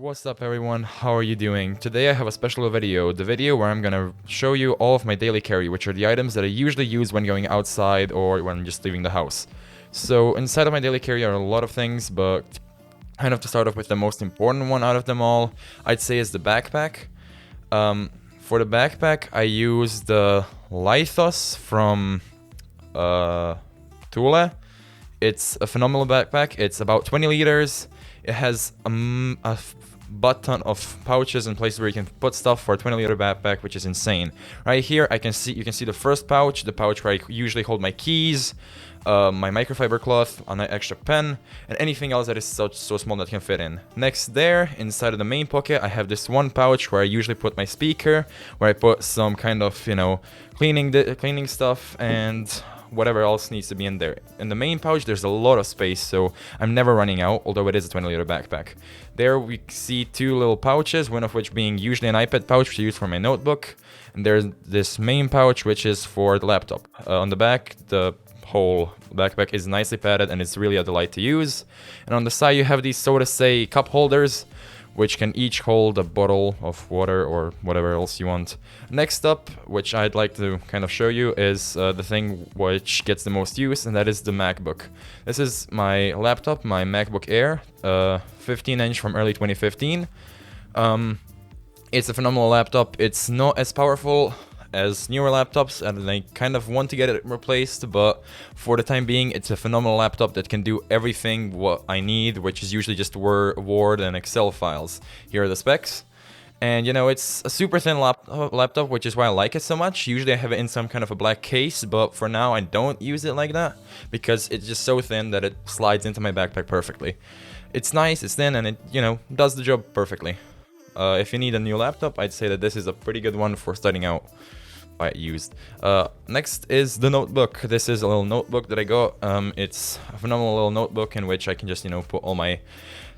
What's up everyone, how are you doing? Today I have a special video, the video where I'm gonna show you all of my daily carry, which are the items that I usually use when going outside or when just leaving the house. So inside of my daily carry are a lot of things, but kind of to start off with the most important one out of them all, I'd say is the backpack. For the backpack I use the Lithos from Thule. It's a phenomenal backpack, it's about 20 liters. It has a butt ton of pouches and places where you can put stuff for a 20-liter backpack, which is insane. Right here, you can see the first pouch, the pouch where I usually hold my keys, my microfiber cloth, an extra pen, and anything else that is so small that can fit in. Next there, inside of the main pocket, I have this one pouch where I usually put my speaker, where I put some kind of, cleaning stuff and whatever else needs to be in there. In the main pouch, there's a lot of space, so I'm never running out, although it is a 20-liter backpack. There we see two little pouches, one of which being usually an iPad pouch, which I use for my notebook. And there's this main pouch, which is for the laptop. On the back, the whole backpack is nicely padded, and it's really a delight to use. And on the side, you have these, so to say, cup holders, which can each hold a bottle of water or whatever else you want. Next up, which I'd like to kind of show you, is the thing which gets the most use, and that is the MacBook. This is my laptop, my MacBook Air, 15-inch from early 2015. It's a phenomenal laptop. It's not as powerful as newer laptops, and I kind of want to get it replaced, but for the time being, it's a phenomenal laptop that can do everything what I need, which is usually just Word and Excel files. Here are the specs. And it's a super thin laptop, which is why I like it so much. Usually I have it in some kind of a black case, but for now I don't use it like that, because it's just so thin that it slides into my backpack perfectly. It's nice, it's thin, and it, does the job perfectly. If you need a new laptop, I'd say that this is a pretty good one for starting out. Used. Next is the notebook. This is a little notebook that I got. It's a phenomenal little notebook in which I can just put all my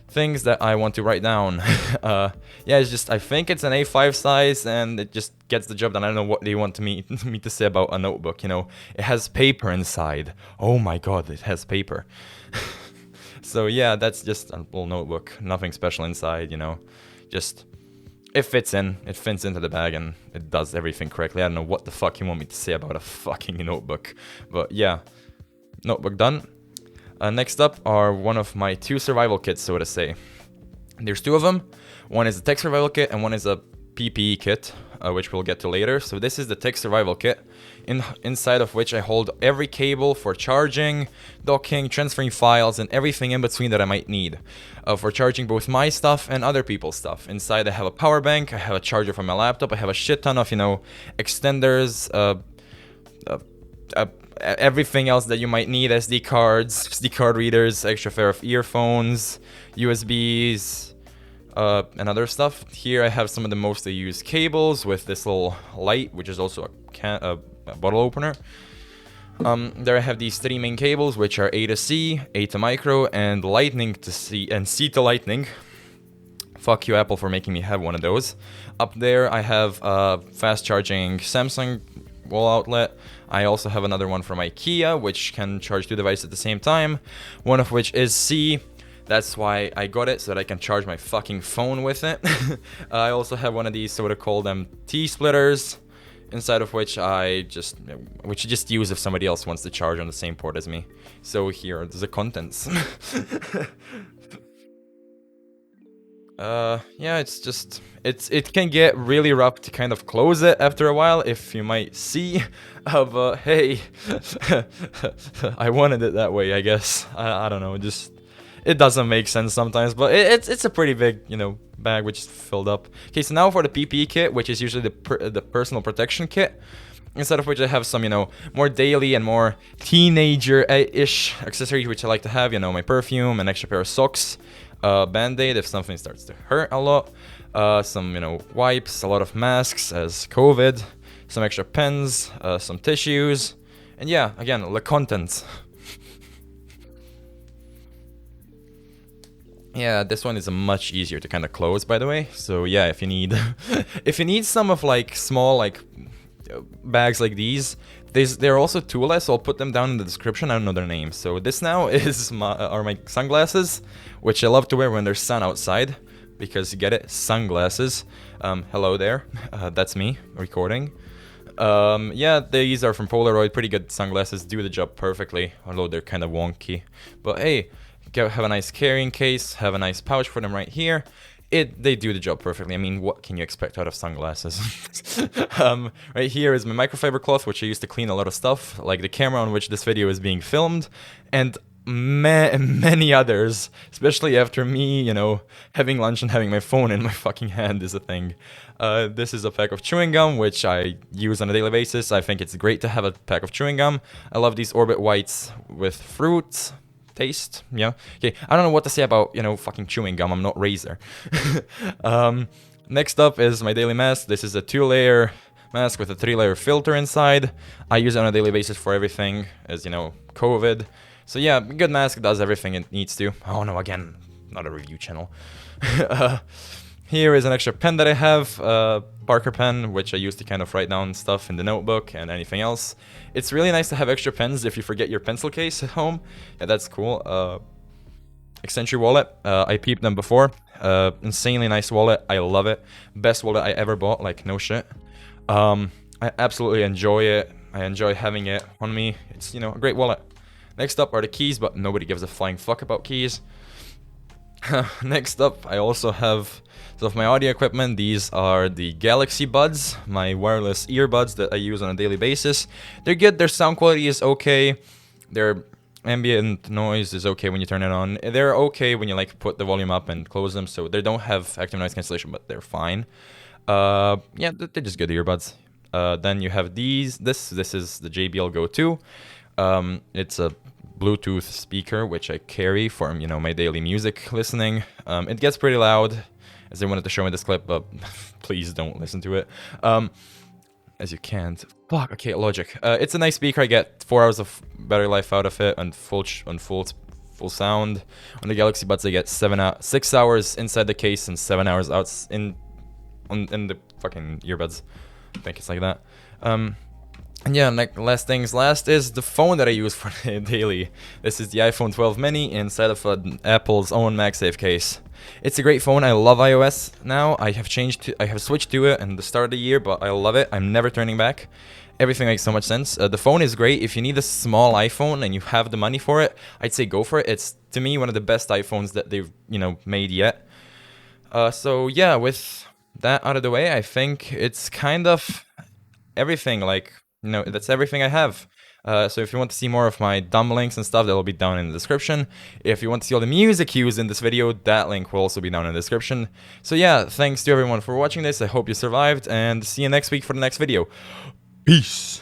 things that I want to write down. Yeah, it's just, I think it's an A5 size, and it just gets the job done. I don't know what they want me to say about a notebook. It has paper inside. Oh my god, it has paper. So yeah, that's just a little notebook. Nothing special inside. Just it fits into the bag, and it does everything correctly. I don't know what the fuck you want me to say about a fucking notebook. But yeah, notebook done. Next up are one of my two survival kits, so to say. There's two of them. One is a tech survival kit, and one is a PPE kit, which we'll get to later. So this is the tech survival kit, inside of which I hold every cable for charging, docking, transferring files, and everything in between that I might need for charging both my stuff and other people's stuff. Inside I have a power bank, I have a charger for my laptop, I have a shit ton of extenders, everything else that you might need, SD cards, SD card readers, extra pair of earphones, USBs, and other stuff. Here I have some of the most used cables with this little light, which is also a bottle opener. There I have these three main cables, which are A to C, A to micro, and lightning to C, and C to lightning. Fuck you, Apple, for making me have one of those. Up there I have a fast charging Samsung wall outlet. I also have another one from IKEA, which can charge two devices at the same time, one of which is C. That's why I got it, so that I can charge my fucking phone with it. I also have one of these, so to call them T-splitters, inside of which I just use if somebody else wants to charge on the same port as me. So here are the contents. Yeah, it can get really rough to kind of close it after a while, if you might see. But hey, I wanted it that way, I guess. I don't know, it doesn't make sense sometimes, but it's a pretty big, bag which is filled up. Okay, so now for the PPE kit, which is usually the personal protection kit, instead of which I have some, more daily and more teenager-ish accessories which I like to have, my perfume, an extra pair of socks, Band-Aid if something starts to hurt a lot, some, wipes, a lot of masks as COVID, some extra pens, some tissues, and yeah, again, the contents. Yeah, this one is much easier to kind of close, by the way. So yeah, if you need some of small bags like these, they're also toolless, so I'll put them down in the description. I don't know their names. So this now are my sunglasses, which I love to wear when there's sun outside, because you get it, sunglasses. Hello there, that's me recording. Yeah, these are from Polaroid, pretty good sunglasses, do the job perfectly, although they're kind of wonky. But hey, have a nice carrying case, have a nice pouch for them right here. They do the job perfectly. I mean, what can you expect out of sunglasses? Right here is my microfiber cloth, which I use to clean a lot of stuff, like the camera on which this video is being filmed, and many others, especially after me, you know, having lunch and having my phone in my fucking hand is a thing. This is a pack of chewing gum, which I use on a daily basis. I think it's great to have a pack of chewing gum. I love these Orbit Whites with fruit taste, yeah. Okay, I don't know what to say about, you know, fucking chewing gum. I'm not Razer. Next up is my daily mask. This is a 2-layer mask with a 3-layer filter inside. I use it on a daily basis for everything, as you know, COVID. So yeah, good mask does everything it needs to. Oh no, again, not a review channel. Here is an extra pen that I have, Parker pen, which I use to kind of write down stuff in the notebook and anything else. It's really nice to have extra pens if you forget your pencil case at home. Yeah, that's cool. Accenture wallet, I peeped them before. Insanely nice wallet, I love it. Best wallet I ever bought, like no shit. I absolutely enjoy it. I enjoy having it on me. It's, you know, a great wallet. Next up are the keys, but nobody gives a flying fuck about keys. Next up, I also have some of my audio equipment. These are the Galaxy Buds, my wireless earbuds that I use on a daily basis. They're good, their sound quality is okay. Their ambient noise is okay when you turn it on. They're okay when you like put the volume up and close them, so they don't have active noise cancellation, but they're fine. Yeah, they're just good earbuds. Then you have these. This is the JBL Go 2. It's a Bluetooth speaker which I carry for, you know, my daily music listening. It gets pretty loud, as I wanted to show in this clip, but please don't listen to it. As you can't. Fuck. Okay, Logic. It's a nice speaker. I get 4 hours of battery life out of it and full sound. On the Galaxy Buds, I get 6 hours inside the case and 7 hours out in the fucking earbuds. I think it's like that. And yeah, like last things last is the phone that I use for daily. This is the iPhone 12 mini inside of Apple's own MagSafe case. It's a great phone. I love iOS now. I have switched to it in the start of the year, but I love it. I'm never turning back. Everything makes so much sense. The phone is great. If you need a small iPhone and you have the money for it, I'd say go for it. It's, to me, one of the best iPhones that they've, you know, made yet. So yeah, with that out of the way, I think it's kind of everything. Like, you know, that's everything I have. So if you want to see more of my dumb links and stuff, that'll be down in the description. If you want to see all the music used in this video, that link will also be down in the description. So yeah, thanks to everyone for watching this. I hope you survived, and see you next week for the next video. Peace.